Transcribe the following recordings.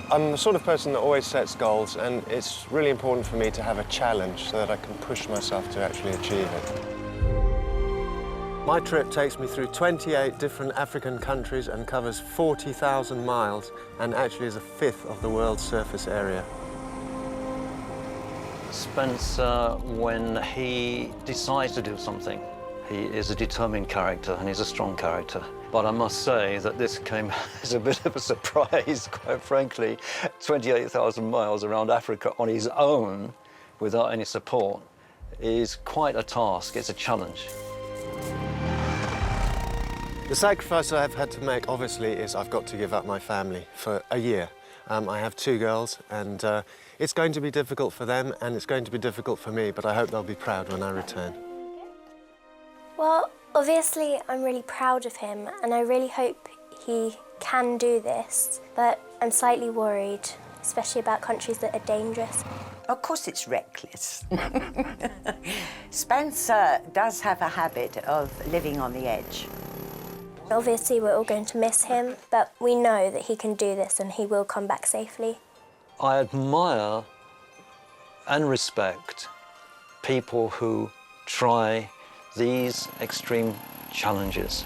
I'm the sort of person that always sets goals, and it's really important for me to have a challenge so that I can push myself to actually achieve it. My trip takes me through 28 different African countries and covers 40,000 miles, and actually is a fifth of the world's surface area. Spencer, when he decides to do something, he is a determined character and he's a strong character. But I must say that this came as a bit of a surprise, quite frankly. 28,000 miles around Africa on his own, without any support, is quite a task. It's a challenge. The sacrifice I've had to make, obviously, is I've got to give up my family for a year. I have 2 girls, and it's going to be difficult for them, and it's going to be difficult for me, but I hope they'll be proud when I return. Well, obviously, I'm really proud of him, and I really hope he can do this, but I'm slightly worried, especially about countries that are dangerous. Of course it's reckless. Spencer does have a habit of living on the edge. Obviously, we're all going to miss him, but we know that he can do this and he will come back safely. I admire and respect people who try these extreme challenges.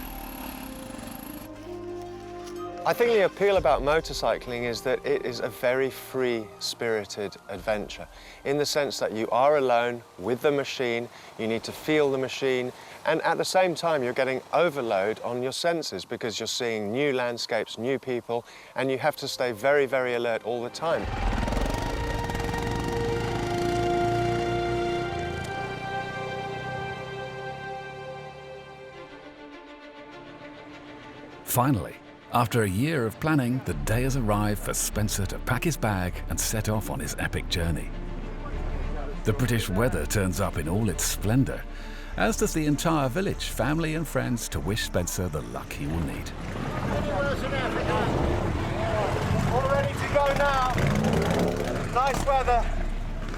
I think the appeal about motorcycling is that it is a very free-spirited adventure, in the sense that you are alone with the machine, you need to feel the machine, and at the same time you're getting overload on your senses because you're seeing new landscapes, new people, and you have to stay very, very alert all the time. Finally, after a year of planning, the day has arrived for Spencer to pack his bag and set off on his epic journey. The British weather turns up in all its splendour, as does the entire village, family and friends, to wish Spencer the luck he will need. All ready to go now. Nice weather.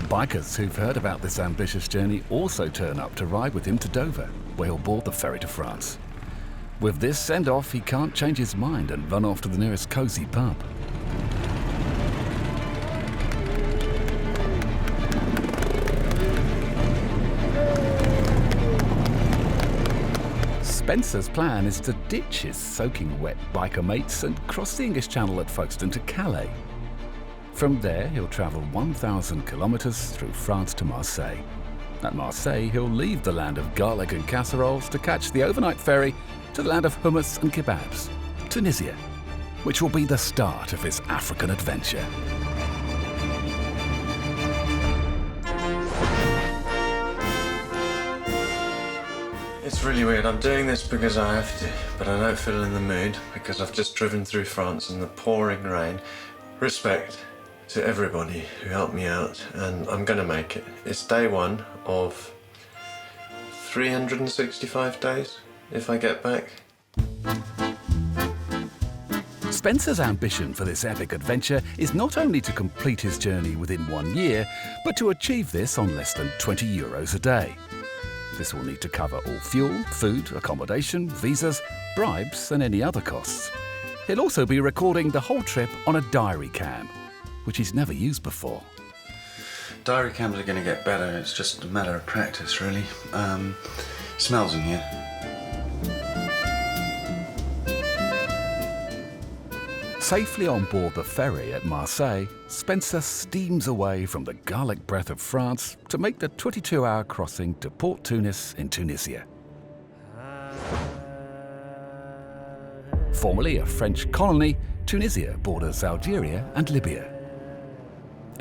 Bikers who've heard about this ambitious journey also turn up to ride with him to Dover, where he'll board the ferry to France. With this send-off, he can't change his mind and run off to the nearest cosy pub. Spencer's plan is to ditch his soaking wet biker mates and cross the English Channel at Folkestone to Calais. From there, he'll travel 1,000 kilometres through France to Marseille. At Marseille, he'll leave the land of garlic and casseroles to catch the overnight ferry to the land of hummus and kebabs, Tunisia, which will be the start of his African adventure. It's really weird. I'm doing this because I have to, but I don't feel in the mood because I've just driven through France in the pouring rain. Respect to everybody who helped me out, and I'm gonna make it. It's day 1 of 365 days if I get back. Spencer's ambition for this epic adventure is not only to complete his journey within 1 year, but to achieve this on less than €20 a day. This will need to cover all fuel, food, accommodation, visas, bribes and any other costs. He'll also be recording the whole trip on a diary cam, which he's never used before. Diary cams are going to get better, it's just a matter of practice really. Smells in here. Safely on board the ferry at Marseille, Spencer steams away from the garlic breath of France to make the 22-hour crossing to Port Tunis in Tunisia. Formerly a French colony, Tunisia borders Algeria and Libya.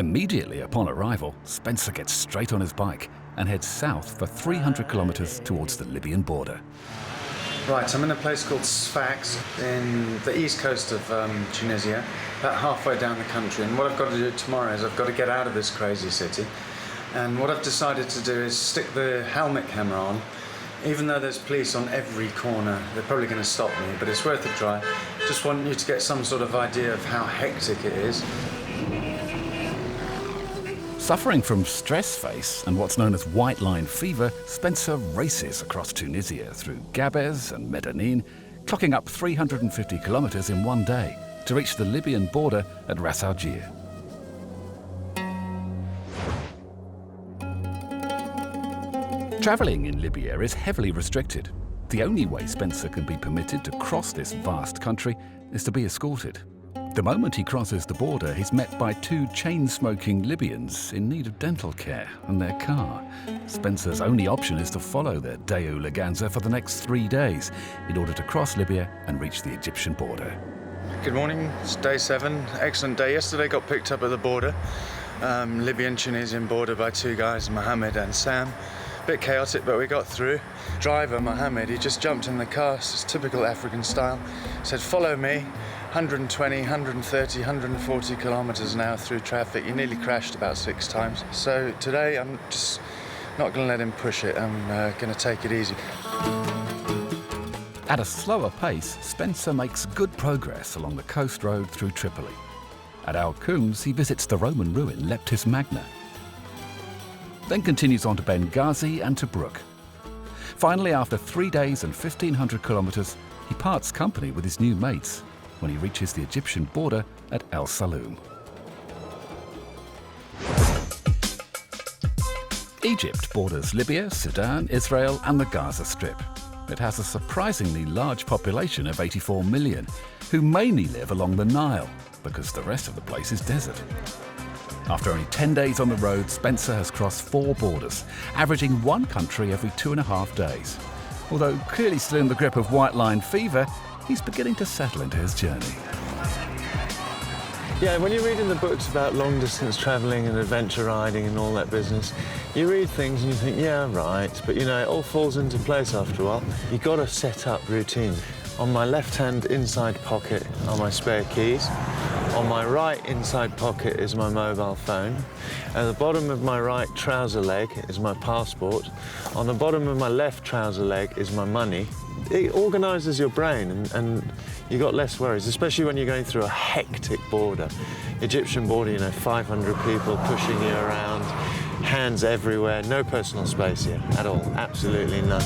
Immediately upon arrival, Spencer gets straight on his bike and heads south for 300 kilometres towards the Libyan border. Right, I'm in a place called Sfax in the east coast of Tunisia, about halfway down the country. And what I've got to do tomorrow is I've got to get out of this crazy city. And what I've decided to do is stick the helmet camera on. Even though there's police on every corner, they're probably going to stop me, but it's worth a try. Just want you to get some sort of idea of how hectic it is. Suffering from stress face and what's known as white line fever, Spencer races across Tunisia through Gabes and Medellin, clocking up 350 kilometres in 1 day. to reach the Libyan border at Ras Al-Jir. Travelling in Libya is heavily restricted. The only way Spencer can be permitted to cross this vast country is to be escorted. The moment he crosses the border, he's met by two chain-smoking Libyans in need of dental care and their car. Spencer's only option is to follow their Deo Leganza for the next 3 days in order to cross Libya and reach the Egyptian border. Good morning, it's day 7. Excellent day. Yesterday got picked up at the border, Libyan-Tunisian border, by two guys, Mohammed and Sam. Bit chaotic, but we got through. Driver, Mohammed, he just jumped in the car, it's typical African style. Said, follow me, 120, 130, 140 kilometers an hour through traffic. He nearly crashed about 6 times. So today, I'm just not gonna let him push it. I'm gonna take it easy. At a slower pace, Spencer makes good progress along the coast road through Tripoli. At Al Khums, he visits the Roman ruin Leptis Magna, then continues on to Benghazi and Tobruk. Finally, after 3 days and 1,500 kilometres, he parts company with his new mates when he reaches the Egyptian border at El Saloum. Egypt borders Libya, Sudan, Israel and the Gaza Strip. It has a surprisingly large population of 84 million, who mainly live along the Nile, because the rest of the place is desert. After only 10 days on the road, Spencer has crossed 4 borders, averaging one country every 2.5 days. Although clearly still in the grip of white line fever, he's beginning to settle into his journey. Yeah, when you read in the books about long-distance travelling and adventure riding and all that business, you read things and you think, yeah, right, but you know, it all falls into place after a while. You've got to set up routines. On my left-hand inside pocket are my spare keys. On my right inside pocket is my mobile phone. At the bottom of my right trouser leg is my passport. On the bottom of my left trouser leg is my money. It organises your brain and you got less worries, especially when you're going through a hectic border. Egyptian border, you know, 500 people pushing you around, hands everywhere, no personal space here at all, absolutely none.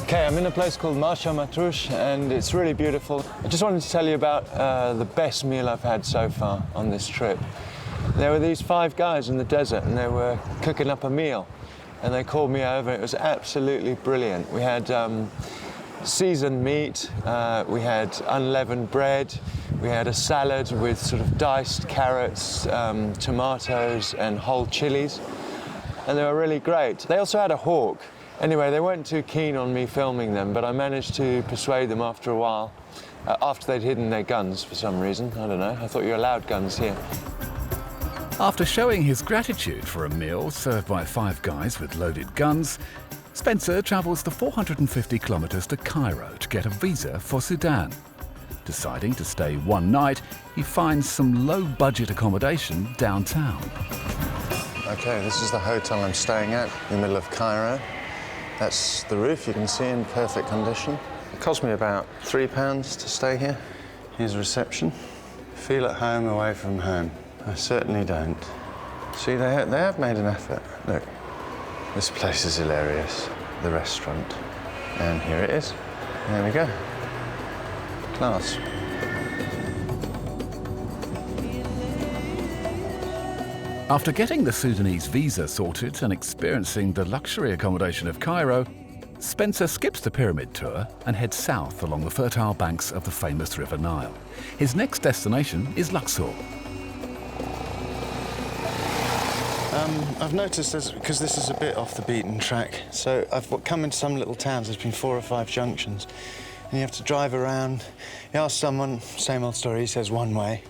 Okay, I'm in a place called Marsha Matrush and it's really beautiful. I just wanted to tell you about the best meal I've had so far on this trip. There were these 5 guys in the desert and they were cooking up a meal and they called me over. It was absolutely brilliant. We had seasoned meat, we had unleavened bread, we had a salad with sort of diced carrots, tomatoes and whole chilies, and they were really great. They also had a hawk. Anyway, they weren't too keen on me filming them, but I managed to persuade them after a while, after they'd hidden their guns for some reason. I don't know, I thought you allowed guns here. After showing his gratitude for a meal served by 5 guys with loaded guns, Spencer travels the 450 kilometres to Cairo to get a visa for Sudan. Deciding to stay one night, he finds some low-budget accommodation downtown. Okay, this is the hotel I'm staying at, in the middle of Cairo. That's the roof, you can see in perfect condition. It cost me about £3 to stay here. Here's reception. Feel at home away from home. I certainly don't. See, they have made an effort. Look, this place is hilarious. The restaurant. And here it is. There we go. Class. After getting the Sudanese visa sorted and experiencing the luxury accommodation of Cairo, Spencer skips the pyramid tour and heads south along the fertile banks of the famous River Nile. His next destination is Luxor. I've noticed, because this is a bit off the beaten track, so I've come into some little towns, there's been 4 or 5 junctions, and you have to drive around. You ask someone, same old story, he says one way.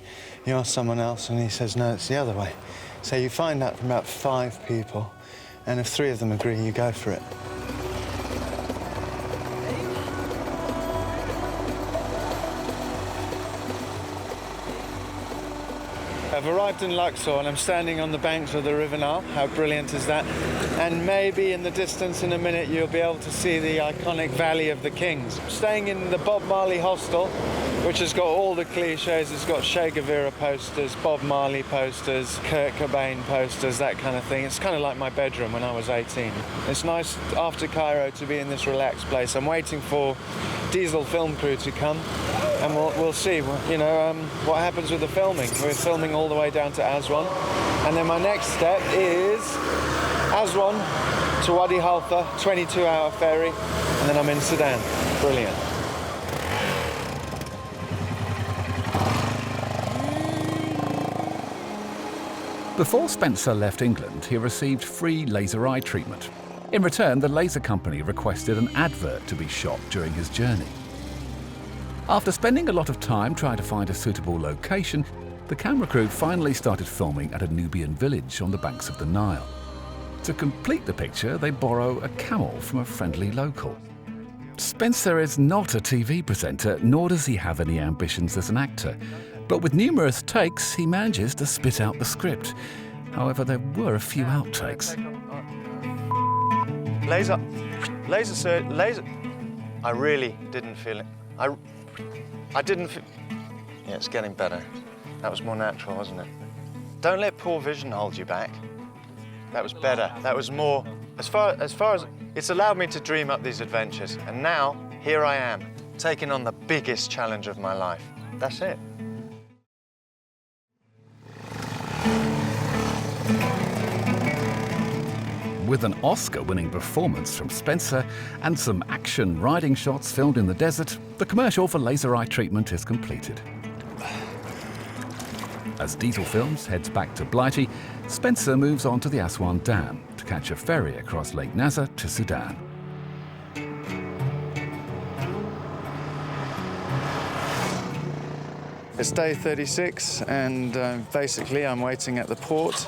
You ask someone else and he says, no, it's the other way. So you find out from about 5 people, and if 3 of them agree, you go for it. I've arrived in Luxor and I'm standing on the banks of the River Nile. How brilliant is that? And maybe in the distance in a minute you'll be able to see the iconic Valley of the Kings. I'm staying in the Bob Marley hostel which has got all the cliches. It's got Che Guevara posters, Bob Marley posters, Kurt Cobain posters, that kind of thing. It's kind of like my bedroom when I was 18. It's nice after Cairo to be in this relaxed place. I'm waiting for Diesel film crew to come, and we'll see, you know, what happens with the filming. We're filming all the way down to Aswan, and then my next step is Aswan to Wadi Halfa, 22-hour ferry, and then I'm in Sudan. Brilliant. Before Spencer left England, he received free laser eye treatment. In return, the laser company requested an advert to be shot during his journey. After spending a lot of time trying to find a suitable location, the camera crew finally started filming at a Nubian village on the banks of the Nile. To complete the picture, they borrow a camel from a friendly local. Spencer is not a TV presenter, nor does he have any ambitions as an actor. But with numerous takes, he manages to spit out the script. However, there were a few outtakes. Laser, sir, laser. I really didn't feel it. I didn't feel... Yeah, it's getting better. That was more natural, wasn't it? Don't let poor vision hold you back. That was better. That was more... As far as... It's allowed me to dream up these adventures. And now, here I am, taking on the biggest challenge of my life. That's it. With an Oscar-winning performance from Spencer and some action riding shots filmed in the desert, the commercial for laser eye treatment is completed. As Diesel Films heads back to Blighty, Spencer moves on to the Aswan Dam to catch a ferry across Lake Nasser to Sudan. It's day 36, and basically I'm waiting at the port,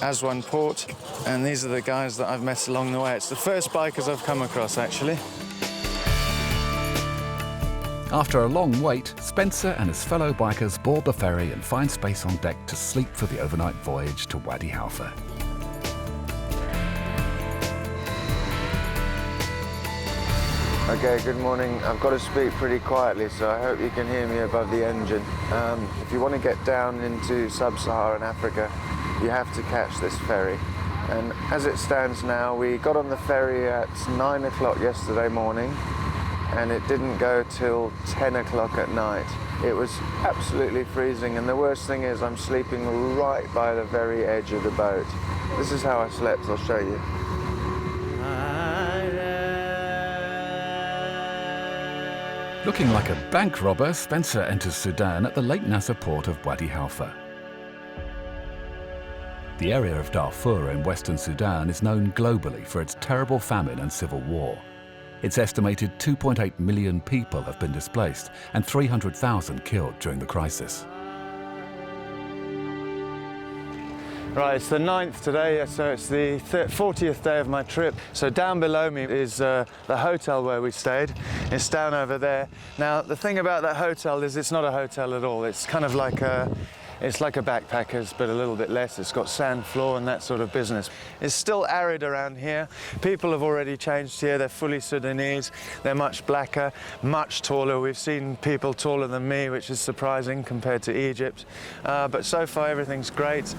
Aswan port, and these are the guys that I've met along the way. It's the first bikers I've come across, actually. After a long wait, Spencer and his fellow bikers board the ferry and find space on deck to sleep for the overnight voyage to Wadi Halfa. Okay, good morning. I've got to speak pretty quietly, so I hope you can hear me above the engine. If you want to get down into sub-Saharan Africa, you have to catch this ferry. And as it stands now, we got on the ferry at 9 o'clock yesterday morning, and it didn't go till 10 o'clock at night. It was absolutely freezing, and the worst thing is I'm sleeping right by the very edge of the boat. This is how I slept, I'll show you. Looking like a bank robber, Spencer enters Sudan at the Lake Nasser port of Wadi Halfa. The area of Darfur in western Sudan is known globally for its terrible famine and civil war. It's estimated 2.8 million people have been displaced and 300,000 killed during the crisis. Right, it's the 9th today, so it's the 40th day of my trip. So down below me is the hotel where we stayed. It's down over there. Now, the thing about that hotel is it's not a hotel at all. It's kind of like it's like a backpacker's, but a little bit less. It's got sand floor and that sort of business. It's still arid around here. People have already changed here. They're fully Sudanese. They're much blacker, much taller. We've seen people taller than me, which is surprising compared to Egypt. But so far, everything's great.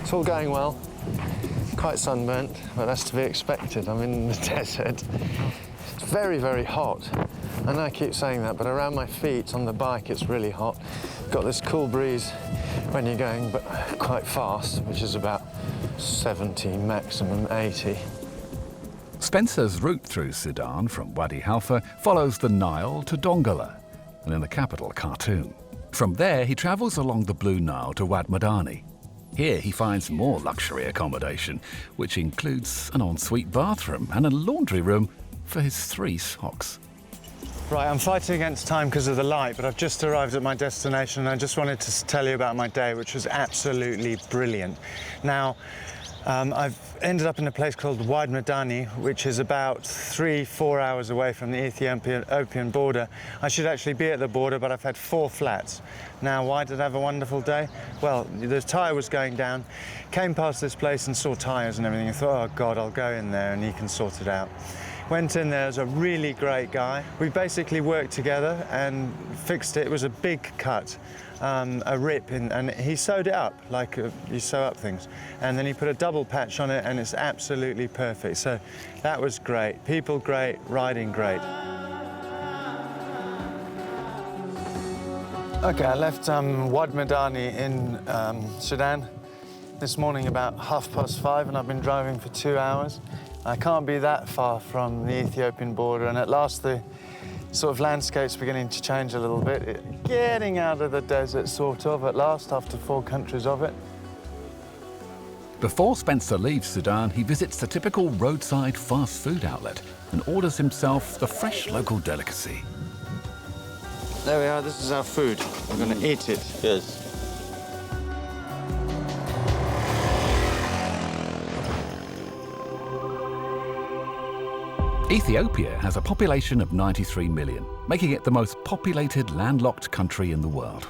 It's all going well. Quite sunburnt, but that's to be expected. I'm in the desert. It's very, very hot. I know I keep saying that, but around my feet on the bike, it's really hot. Got this cool breeze when you're going but quite fast, which is about 70, maximum 80. Spencer's route through Sudan from Wadi Halfa follows the Nile to Dongola, and in the capital, Khartoum. From there, he travels along the Blue Nile to Wad Madani. Here he finds more luxury accommodation, which includes an ensuite bathroom and a laundry room for his 3 socks. Right, I'm fighting against time because of the light, but I've just arrived at my destination and I just wanted to tell you about my day, which was absolutely brilliant. Now, I've ended up in a place called Wide Madani, which is about 3-4 hours away from the Ethiopian border. I should actually be at the border, but I've had 4 flats. Now, why did I have a wonderful day? Well, the tyre was going down, came past this place and saw tyres and everything. I thought, oh God, I'll go in there and he can sort it out. Went in there, was a really great guy. We basically worked together and fixed it. It was a big cut. A rip, and he sewed it up like you sew up things, and then he put a double patch on it and it's absolutely perfect. So that was great. People great, riding great. Okay, I left Wad Madani in Sudan this morning about 5:30, and I've been driving for 2 hours. I can't be that far from the Ethiopian border, and at last the sort of landscape's beginning to change a little bit. Getting out of the desert, sort of, at last, after 4 countries of it. Before Spencer leaves Sudan, he visits the typical roadside fast food outlet and orders himself the fresh local delicacy. There we are, this is our food. We're going to eat it. Yes. Ethiopia has a population of 93 million, making it the most populated landlocked country in the world.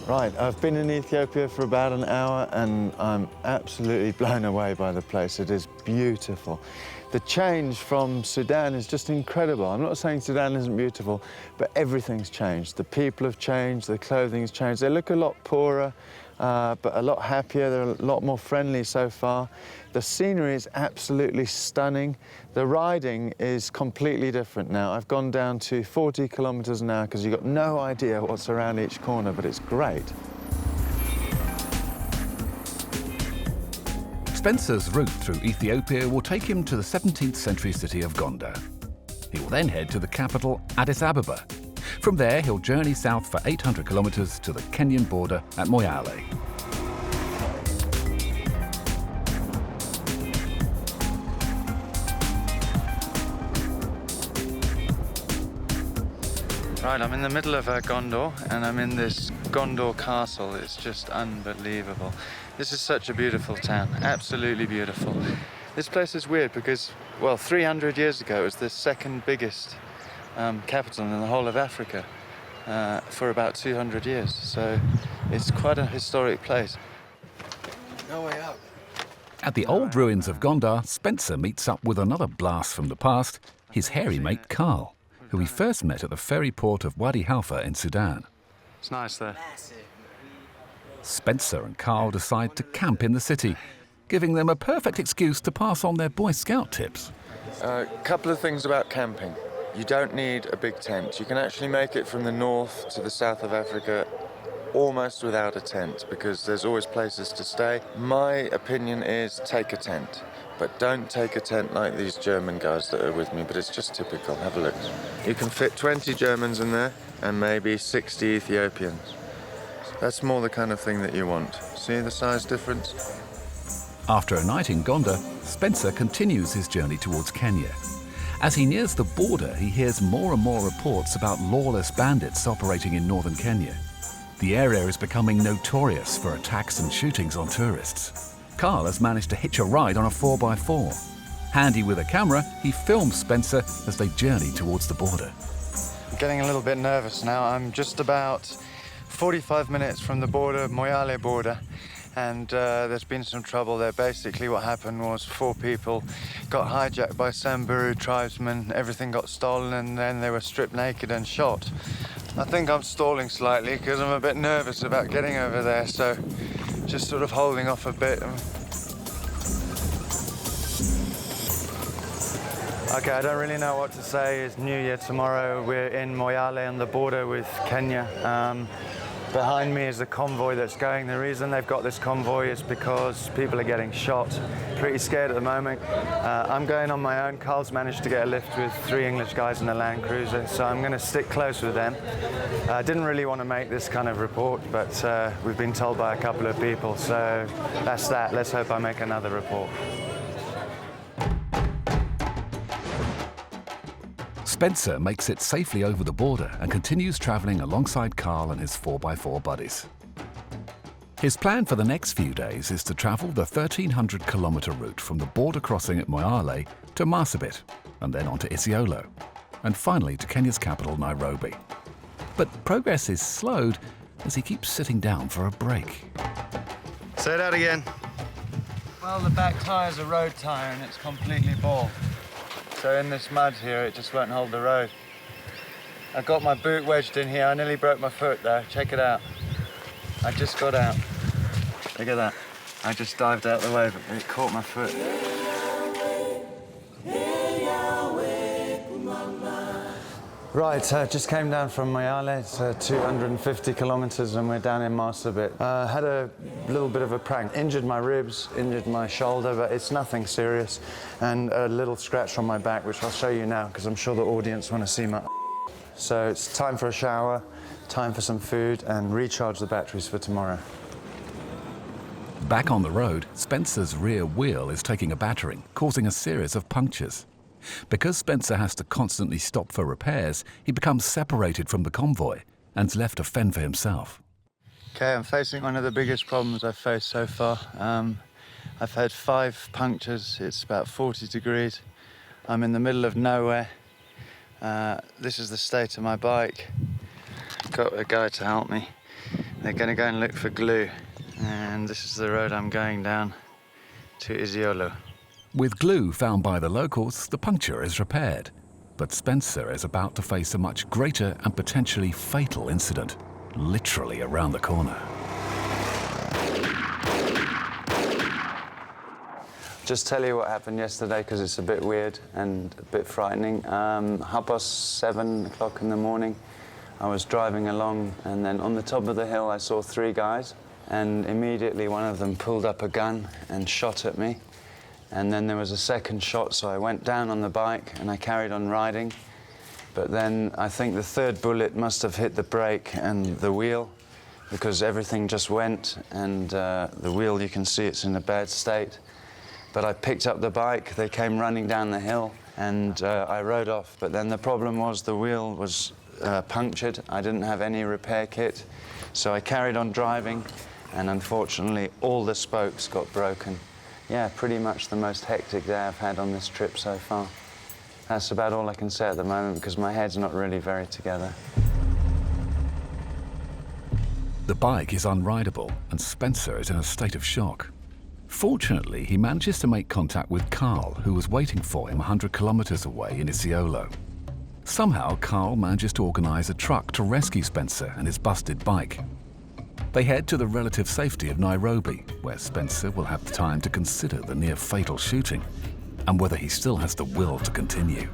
Right, I've been in Ethiopia for about an hour and I'm absolutely blown away by the place. It is beautiful. The change from Sudan is just incredible. I'm not saying Sudan isn't beautiful, but everything's changed. The people have changed, the clothing's changed. They look a lot poorer, but a lot happier. They're a lot more friendly so far. The scenery is absolutely stunning. The riding is completely different now. I've gone down to 40 kilometers an hour because you've got no idea what's around each corner, but it's great. Spencer's route through Ethiopia will take him to the 17th century city of Gondar. He will then head to the capital, Addis Ababa. From there, he'll journey south for 800 kilometers to the Kenyan border at Moyale. Right, I'm in the middle of Gondar, and I'm in this Gondar castle. It's just unbelievable. This is such a beautiful town, absolutely beautiful. This place is weird because, well, 300 years ago it was the second biggest capital in the whole of Africa for about 200 years. So it's quite a historic place. No way up. At the old ruins of Gondar, Spencer meets up with another blast from the past, his hairy mate Carl, who he first met at the ferry port of Wadi Halfa in Sudan. It's nice there. Spencer and Carl decide to camp in the city, giving them a perfect excuse to pass on their Boy Scout tips. A couple of things about camping. You don't need a big tent. You can actually make it from the north to the south of Africa almost without a tent because there's always places to stay. My opinion is take a tent, but don't take a tent like these German guys that are with me, but it's just typical. Have a look. You can fit 20 Germans in there and maybe 60 Ethiopians. That's more the kind of thing that you want. See the size difference? After a night in Gondar, Spencer continues his journey towards Kenya. As he nears the border, he hears more and more reports about lawless bandits operating in northern Kenya. The area is becoming notorious for attacks and shootings on tourists. Carl has managed to hitch a ride on a 4x4. Handy with a camera, he films Spencer as they journey towards the border. I'm getting a little bit nervous now. I'm just about 45 minutes from the border, Moyale border, and there's been some trouble there. Basically what happened was 4 people got hijacked by Samburu tribesmen, everything got stolen, and then they were stripped naked and shot. I think I'm stalling slightly because I'm a bit nervous about getting over there, so just sort of holding off a bit. Okay, I don't really know what to say. It's New Year tomorrow. We're in Moyale on the border with Kenya. Behind me is the convoy that's going. The reason they've got this convoy is because people are getting shot. Pretty scared at the moment. I'm going on my own. Carl's managed to get a lift with 3 English guys in a Land Cruiser, so I'm going to stick close with them. I didn't really want to make this kind of report, but we've been told by a couple of people, so that's that. Let's hope I make another report. Spencer makes it safely over the border and continues travelling alongside Carl and his 4x4 buddies. His plan for the next few days is to travel the 1,300-kilometre route from the border crossing at Moyale to Marsabit, and then on to Isiolo, and finally to Kenya's capital, Nairobi. But progress is slowed as he keeps sitting down for a break. Say that again. Well, the back tyre's a road tyre and it's completely bald. So in this mud here, it just won't hold the road. I got my boot wedged in here. I nearly broke my foot there. Check it out. I just got out. Look at that. I just dived out the way, but it caught my foot. Right, just came down from Moyale. It's 250 kilometres and we're down in Marsabit. Had a little bit of a prank. Injured my ribs, injured my shoulder, but it's nothing serious. And a little scratch on my back, which I'll show you now, because I'm sure the audience want to see my... So it's time for a shower, time for some food, and recharge the batteries for tomorrow. Back on the road, Spencer's rear wheel is taking a battering, causing a series of punctures. Because Spencer has to constantly stop for repairs, he becomes separated from the convoy and's left to fend for himself. Okay, I'm facing one of the biggest problems I've faced so far. I've had 5 punctures. It's about 40 degrees. I'm in the middle of nowhere. This is the state of my bike. Got a guy to help me. They're going to go and look for glue. And this is the road I'm going down to Isiolo. With glue found by the locals, the puncture is repaired. But Spencer is about to face a much greater and potentially fatal incident, literally around the corner. Just tell you what happened yesterday, because it's a bit weird and a bit frightening. 7:30 in the morning, I was driving along, and then on the top of the hill I saw 3 guys, and immediately one of them pulled up a gun and shot at me. And then there was a second shot, so I went down on the bike and I carried on riding. But then I think the third bullet must have hit the brake and the wheel, because everything just went, and the wheel, you can see it's in a bad state. But I picked up the bike, they came running down the hill, and I rode off. But then the problem was the wheel was punctured. I didn't have any repair kit, so I carried on driving, and unfortunately all the spokes got broken. Yeah, pretty much the most hectic day I've had on this trip so far. That's about all I can say at the moment, because my head's not really very together. The bike is unrideable, and Spencer is in a state of shock. Fortunately, he manages to make contact with Carl, who was waiting for him 100 kilometers away in Isiolo. Somehow, Carl manages to organize a truck to rescue Spencer and his busted bike. They head to the relative safety of Nairobi, where Spencer will have the time to consider the near-fatal shooting and whether he still has the will to continue.